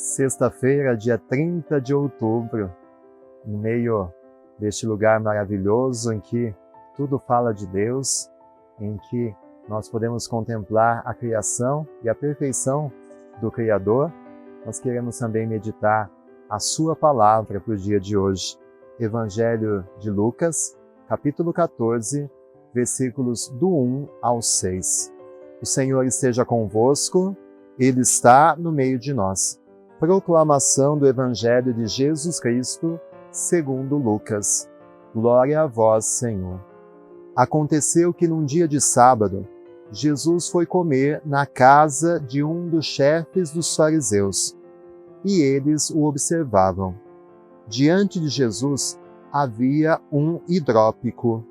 Sexta-feira, dia 30 de outubro, no meio deste lugar maravilhoso em que tudo fala de Deus, em que nós podemos contemplar a criação e a perfeição do Criador, nós queremos também meditar a sua palavra para o dia de hoje. Evangelho de Lucas, capítulo 14, versículos do 1 ao 6. O Senhor esteja convosco, Ele está no meio de nós. Proclamação do Evangelho de Jesus Cristo, segundo Lucas. Glória a vós, Senhor. Aconteceu que num dia de sábado, Jesus foi comer na casa de um dos chefes dos fariseus, e eles o observavam. Diante de Jesus havia um hidrópico.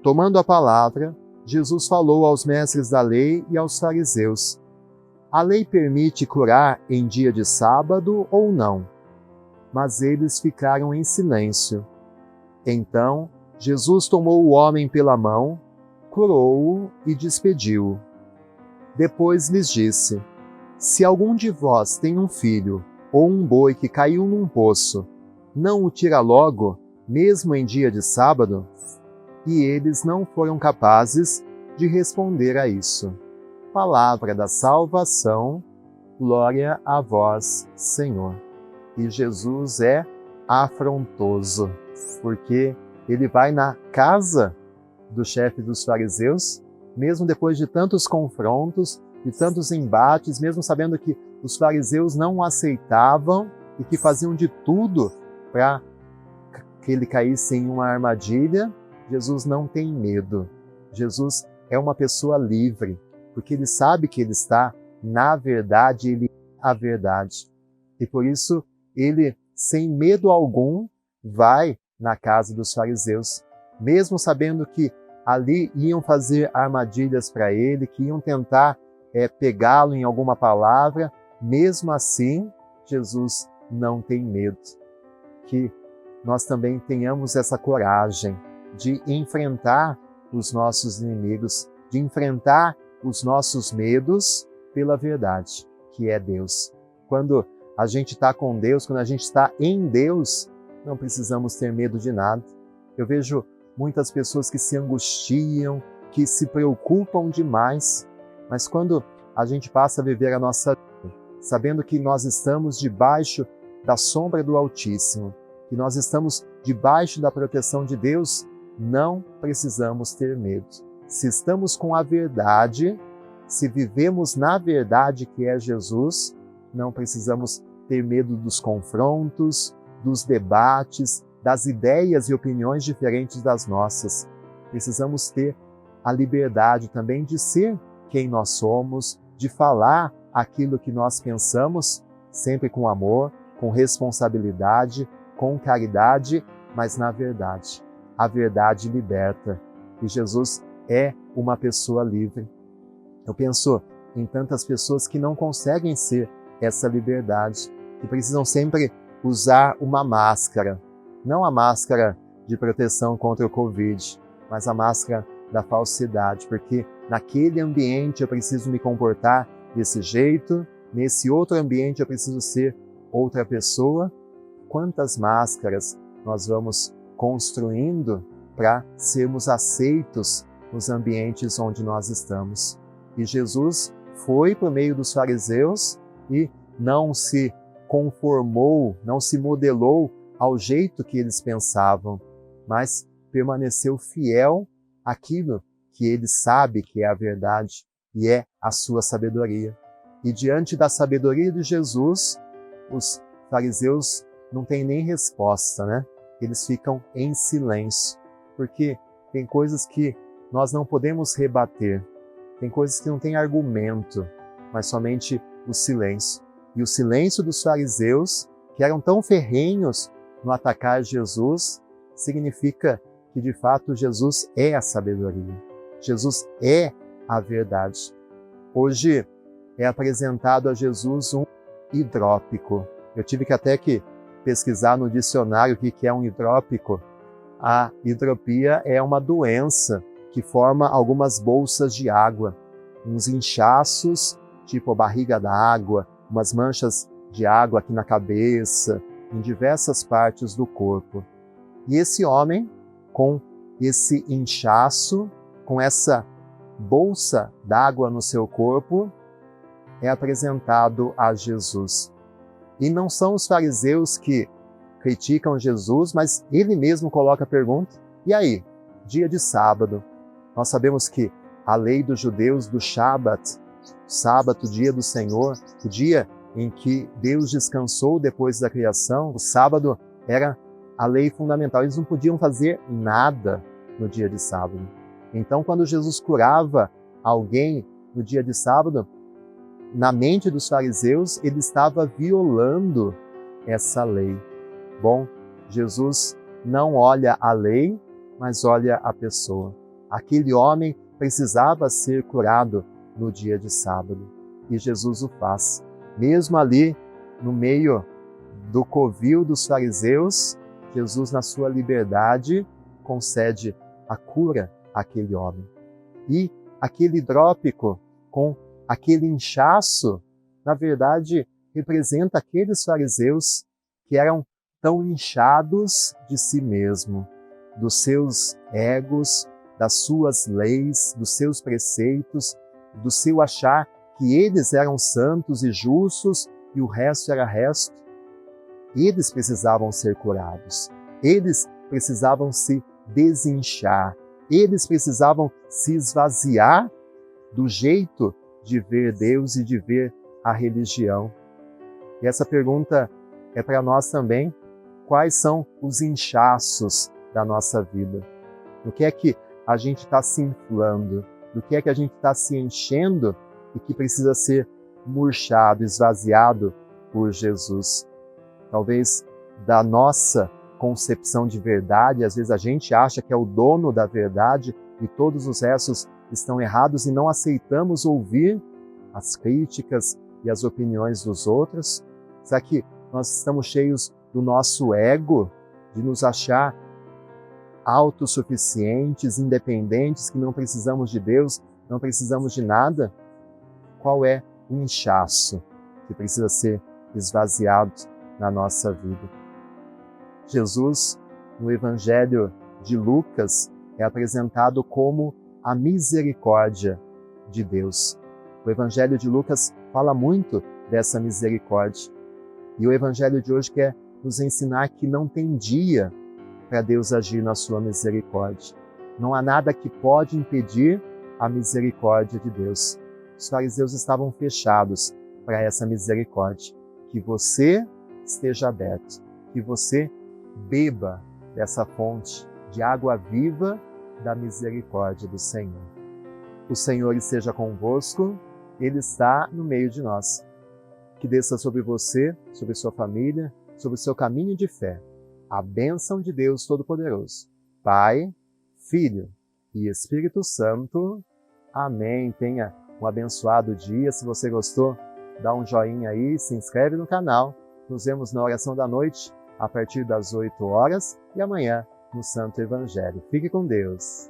Tomando a palavra, Jesus falou aos mestres da lei e aos fariseus: a lei permite curar em dia de sábado ou não? Mas eles ficaram em silêncio. Então, Jesus tomou o homem pela mão, curou-o e despediu-o. Depois lhes disse: se algum de vós tem um filho ou um boi que caiu num poço, não o tira logo, mesmo em dia de sábado? E eles não foram capazes de responder a isso. Palavra da salvação, glória a vós, Senhor. E Jesus é afrontoso, porque ele vai na casa do chefe dos fariseus, mesmo depois de tantos confrontos, de tantos embates, mesmo sabendo que os fariseus não o aceitavam e que faziam de tudo para que ele caísse em uma armadilha, Jesus não tem medo. Jesus é uma pessoa livre, porque ele sabe que ele está na verdade, ele é a verdade. E por isso, ele, sem medo algum, vai na casa dos fariseus, mesmo sabendo que ali iam fazer armadilhas para ele, que iam tentar pegá-lo em alguma palavra, mesmo assim, Jesus não tem medo. Que nós também tenhamos essa coragem de enfrentar os nossos inimigos, de enfrentar os nossos medos pela verdade, que é Deus. Quando a gente está com Deus, quando a gente está em Deus, não precisamos ter medo de nada. Eu vejo muitas pessoas que se angustiam, que se preocupam demais, mas quando a gente passa a viver a nossa vida, sabendo que nós estamos debaixo da sombra do Altíssimo, que nós estamos debaixo da proteção de Deus, não precisamos ter medo. Se estamos com a verdade, se vivemos na verdade que é Jesus, não precisamos ter medo dos confrontos, dos debates, das ideias e opiniões diferentes das nossas. Precisamos ter a liberdade também de ser quem nós somos, de falar aquilo que nós pensamos, sempre com amor, com responsabilidade, com caridade, mas na verdade. A verdade liberta. E Jesus é uma pessoa livre. Eu penso em tantas pessoas que não conseguem ser essa liberdade, que precisam sempre usar uma máscara. Não a máscara de proteção contra o Covid, mas a máscara da falsidade, porque naquele ambiente eu preciso me comportar desse jeito, nesse outro ambiente eu preciso ser outra pessoa. Quantas máscaras nós vamos construindo para sermos aceitos nos ambientes onde nós estamos. E Jesus foi por meio dos fariseus e não se conformou, não se modelou ao jeito que eles pensavam, mas permaneceu fiel àquilo que ele sabe que é a verdade e é a sua sabedoria. E diante da sabedoria de Jesus, os fariseus não têm nem resposta, né? Eles ficam em silêncio, porque tem coisas que nós não podemos rebater, tem coisas que não têm argumento, mas somente o silêncio. E o silêncio dos fariseus, que eram tão ferrenhos no atacar Jesus, significa que de fato Jesus é a sabedoria, Jesus é a verdade. Hoje é apresentado a Jesus um hidrópico. Eu tive que até pesquisar no dicionário o que é um hidrópico. A hidropia é uma doença que forma algumas bolsas de água, uns inchaços, tipo a barriga da água, umas manchas de água aqui na cabeça, em diversas partes do corpo. E esse homem, com esse inchaço, com essa bolsa d'água no seu corpo, é apresentado a Jesus. E não são os fariseus que criticam Jesus, mas ele mesmo coloca a pergunta: e aí, dia de sábado? Nós sabemos que a lei dos judeus do Shabat, sábado, dia do Senhor, o dia em que Deus descansou depois da criação, o sábado era a lei fundamental. Eles não podiam fazer nada no dia de sábado. Então, quando Jesus curava alguém no dia de sábado, na mente dos fariseus, ele estava violando essa lei. Bom, Jesus não olha a lei, mas olha a pessoa. Aquele homem precisava ser curado no dia de sábado, e Jesus o faz. Mesmo ali, no meio do covil dos fariseus, Jesus, na sua liberdade, concede a cura àquele homem. E aquele hidrópico, com aquele inchaço, na verdade, representa aqueles fariseus que eram tão inchados de si mesmo, dos seus egos, das suas leis, dos seus preceitos, do seu achar que eles eram santos e justos e o resto era resto. Eles precisavam ser curados, eles precisavam se desinchar, eles precisavam se esvaziar do jeito de ver Deus e de ver a religião. E essa pergunta é para nós também: quais são os inchaços da nossa vida? No que é que a gente está se inflando? Do que é que a gente está se enchendo e que precisa ser murchado, esvaziado por Jesus? Talvez da nossa concepção de verdade, às vezes a gente acha que é o dono da verdade e todos os restos estão errados e não aceitamos ouvir as críticas e as opiniões dos outros. Será que nós estamos cheios do nosso ego, de nos achar autossuficientes, independentes, que não precisamos de Deus, não precisamos de nada? Qual é o inchaço que precisa ser esvaziado na nossa vida? Jesus, no Evangelho de Lucas, é apresentado como a misericórdia de Deus. O Evangelho de Lucas fala muito dessa misericórdia. E o Evangelho de hoje quer nos ensinar que não tem dia para Deus agir na sua misericórdia. Não há nada que pode impedir a misericórdia de Deus. Os fariseus estavam fechados para essa misericórdia. Que você esteja aberto, que você beba dessa fonte de água viva da misericórdia do Senhor. O Senhor esteja convosco, Ele está no meio de nós. Que desça sobre você, sobre sua família, sobre o seu caminho de fé, a bênção de Deus Todo-Poderoso, Pai, Filho e Espírito Santo. Amém. Tenha um abençoado dia. Se você gostou, dá um joinha aí, se inscreve no canal. Nos vemos na oração da noite, a partir das 8 horas, e amanhã no Santo Evangelho. Fique com Deus.